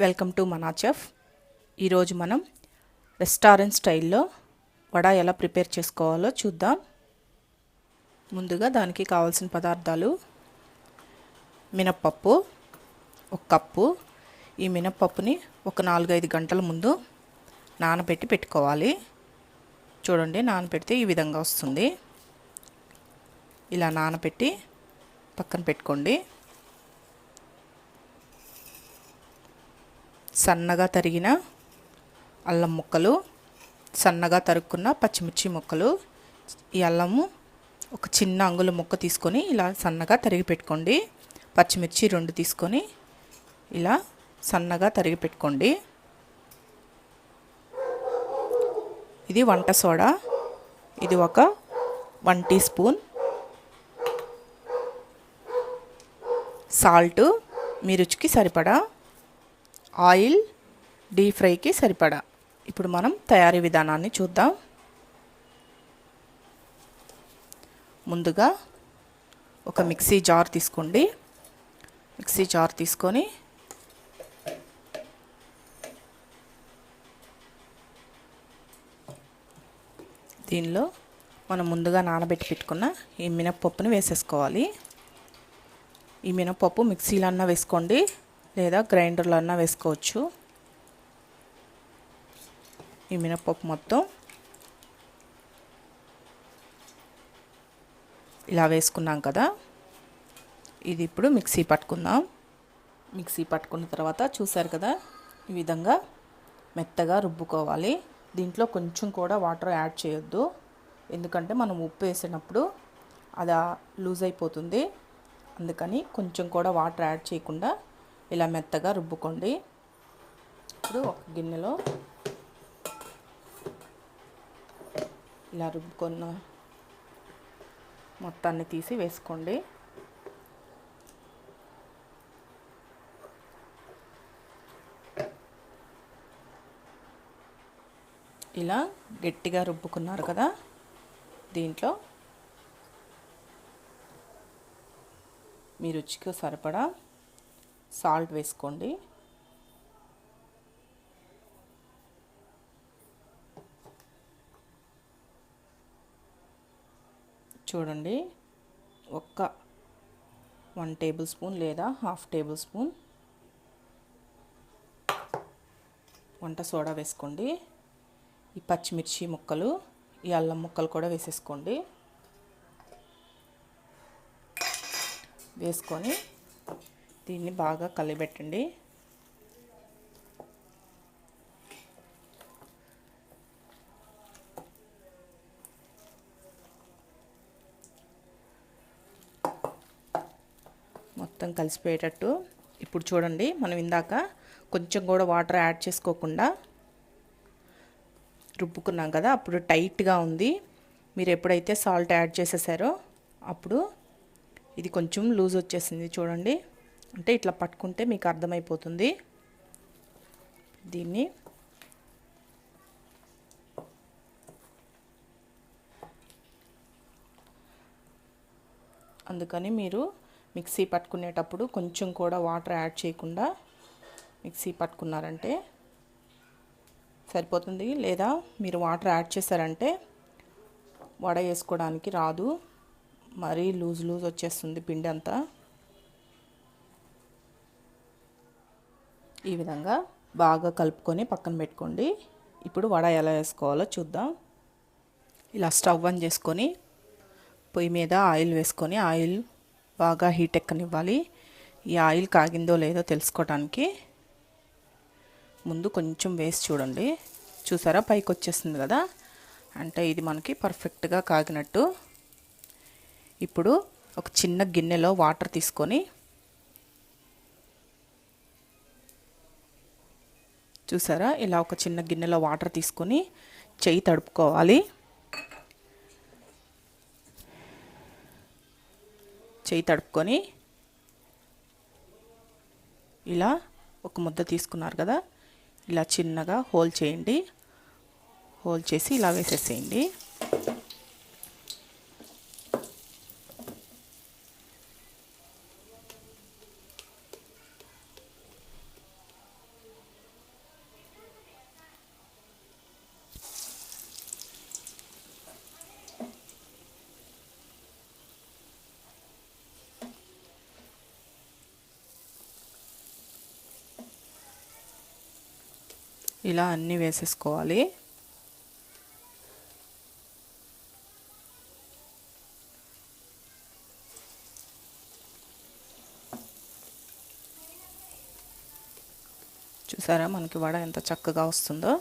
Welcome to మనా chef. ఈరోజు మనం రెస్టారెంట్ స్టైల్లో వడ ఎలా ప్రిపేర్ చేసుకోవాలో చూద్దాం. ముందుగా దానికి కావాల్సిన పదార్థాలు: మినప్పప్పు 1 కప్పు. ఈ మినప్పప్పుని ఒక 4-5 గంటల ముందు నానబెట్టి పెట్టుకోవాలి. చూడండి, నానబెడితే ఈ విధంగా వస్తుంది. ఇలా నానబెట్టి పక్కన పెట్టుకోండి. సన్నగా తరిగిన అల్లం ముక్కలు, సన్నగా తరుక్కున్న పచ్చిమిర్చి ముక్కలు. ఈ అల్లము ఒక చిన్న అంగుళం ముక్క తీసుకొని ఇలా సన్నగా తరిగి పెట్టుకోండి. పచ్చిమిర్చి 2 తీసుకొని ఇలా సన్నగా తరిగి పెట్టుకోండి. ఇది వంట సోడా, ఇది ఒక 1 టీ స్పూన్. సాల్ట్ మీ రుచికి సరిపడా. ఆయిల్ డీప్ ఫ్రైకి సరిపడా. ఇప్పుడు మనం తయారీ విధానాన్ని చూద్దాం. ముందుగా ఒక మిక్సీ జార్ తీసుకోండి. మిక్సీ జార్ తీసుకొని దీనిలో మనం ముందుగా నానబెట్టి పెట్టుకున్న ఈ మినప్పప్పుని వేసేసుకోవాలి. ఈ మినప్పప్పు మిక్సీలో అన్నా వేసుకోండి, లేదా గ్రైండర్లో అన్నా వేసుకోవచ్చు. ఈ మినప్పప్పు మొత్తం ఇలా వేసుకున్నాం కదా, ఇది ఇప్పుడు మిక్సీ పట్టుకుందాం. మిక్సీ పట్టుకున్న తర్వాత చూసారు కదా, ఈ విధంగా మెత్తగా రుబ్బుకోవాలి. దీంట్లో కొంచెం కూడా వాటర్ యాడ్ చేయొద్దు, ఎందుకంటే మనం ఉప్పు వేసినప్పుడు అది లూజ్ అయిపోతుంది. అందుకని కొంచెం కూడా వాటర్ యాడ్ చేయకుండా ఇలా మెత్తగా రుబ్బుకోండి. ఇప్పుడు ఒక గిన్నెలో ఇలా రుబ్బుకున్న మొత్తాన్ని తీసి వేసుకోండి. ఇలా గట్టిగా రుబ్బుకున్నారు కదా, దీంట్లో మీ రుచికి సరిపడా సాల్ట్ వేసుకోండి. చూడండి, 1 టేబుల్ స్పూన్ లేదా 1/2 టేబుల్ స్పూన్ వంట సోడా వేసుకోండి. ఈ పచ్చిమిర్చి ముక్కలు, ఈ అల్లం ముక్కలు కూడా వేసేసుకోండి. వేసుకొని దీన్ని బాగా కలిపెట్టండి. మొత్తం కలిసిపోయేటట్టు. ఇప్పుడు చూడండి, మనం ఇందాక కొంచెం కూడా వాటర్ యాడ్ చేసుకోకుండా రుబ్బుకున్నాం కదా, అప్పుడు టైట్గా ఉంది. మీరు ఎప్పుడైతే సాల్ట్ యాడ్ చేసేసారో అప్పుడు ఇది కొంచెం లూజ్ వచ్చేసింది. చూడండి, అంటే ఇట్లా పట్టుకుంటే మీకు అర్థమైపోతుంది. దీన్ని అందుకని మీరు మిక్సీ పట్టుకునేటప్పుడు కొంచెం కూడా వాటర్ యాడ్ చేయకుండా మిక్సీ పట్టుకున్నారంటే సరిపోతుంది. లేదా మీరు వాటర్ యాడ్ చేశారంటే వడ వేసుకోవడానికి రాదు, మరీ లూజ్ వచ్చేస్తుంది పిండి అంతా. ఈ విధంగా బాగా కలుపుకొని పక్కన పెట్టుకోండి. ఇప్పుడు వడ ఎలా వేసుకోవాలో చూద్దాం. ఇలా స్టవ్ ఆన్ చేసుకొని పొయ్యి మీద ఆయిల్ వేసుకొని ఆయిల్ బాగా హీట్ ఎక్కనివ్వాలి. ఈ ఆయిల్ కాగిందో లేదో తెలుసుకోవడానికి ముందు కొంచెం వేసి చూడండి. చూసారా, పైకి వచ్చేస్తుంది కదా, అంటే ఇది మనకి పర్ఫెక్ట్గా కాగినట్టు. ఇప్పుడు ఒక చిన్న గిన్నెలో వాటర్ తీసుకొని చూసారా, ఇలా ఒక చిన్న గిన్నెలో వాటర్ తీసుకొని చెయ్యి తడుపుకోవాలి. చెయ్యి తడుపుకొని ఇలా ఒక ముద్ద తీసుకున్నారు కదా, ఇలా చిన్నగా హోల్ చేయండి. హోల్ చేసి ఇలా వేసేసేయండి. ఇలా అన్నీ వేసేసుకోవాలి. చూసారా మనకి వడ ఎంత చక్కగా వస్తుందో.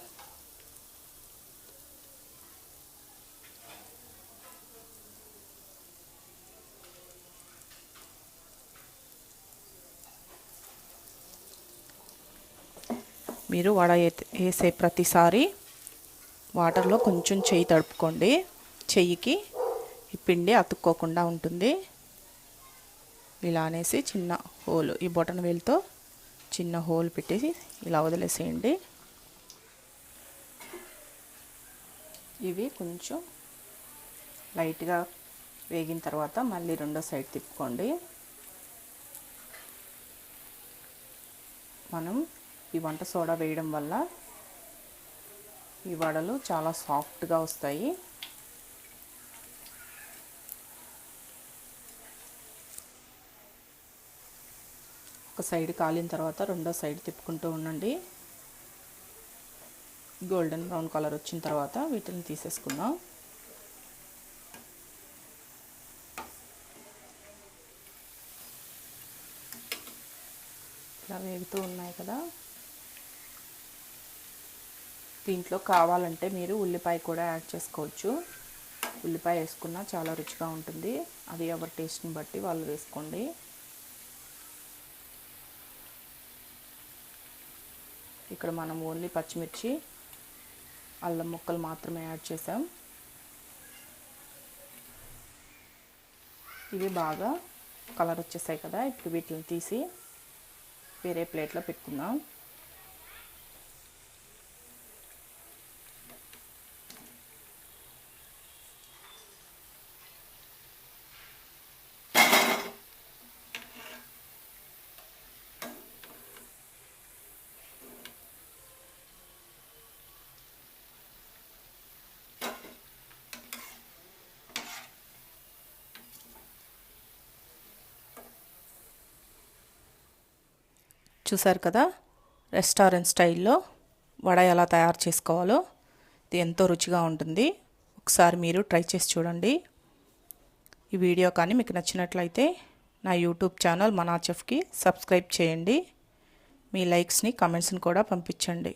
మీరు వడ వేసే ప్రతిసారి వాటర్లో కొంచెం చెయ్యి తడుపుకోండి. చెయ్యికి ఈ పిండి అతుక్కోకుండా ఉంటుంది. ఇలా అనేసి చిన్న హోల్, ఈ బొటన వేలుతో చిన్న హోల్ పెట్టేసి ఇలా వదిలేసేయండి. ఇవి కొంచెం లైట్గా వేగిన తర్వాత మళ్ళీ రెండో సైడ్ తిప్పుకోండి. మనం ఈ వంట సోడా వేయడం వల్ల ఈ వడలు చాలా సాఫ్ట్గా వస్తాయి. ఒక సైడ్ కాలిన తర్వాత రెండో సైడ్ తిప్పుకుంటూ ఉండండి. గోల్డెన్ బ్రౌన్ కలర్ వచ్చిన తర్వాత వీటిని తీసేసుకుందాం. ఇలా వేగుతూ ఉన్నాయి కదా. దీంట్లో కావాలంటే మీరు ఉల్లిపాయ కూడా యాడ్ చేసుకోవచ్చు. ఉల్లిపాయ వేసుకున్నా చాలా రుచిగా ఉంటుంది. అది ఎవరి టేస్ట్ని బట్టి వాళ్ళు వేసుకోండి. ఇక్కడ మనం ఓన్లీ పచ్చిమిర్చి, అల్లం ముక్కలు మాత్రమే యాడ్ చేసాం. ఇవి బాగా కలర్ వచ్చేసాయి కదా. ఇప్పుడు వీటిని తీసి వేరే ప్లేట్లో పెట్టుకుందాం. చూసారు కదా, రెస్టారెంట్ స్టైల్లో వడ ఎలా తయారు చేసుకోవాలో. ఇది ఎంతో రుచిగా ఉంటుంది. ఒకసారి మీరు ట్రై చేసి చూడండి. ఈ వీడియో కానీ మీకు నచ్చినట్లయితే నా యూట్యూబ్ ఛానల్ మనా చెఫ్కి సబ్స్క్రైబ్ చేయండి. మీ లైక్స్ని, కామెంట్స్ని కూడా పంపించండి.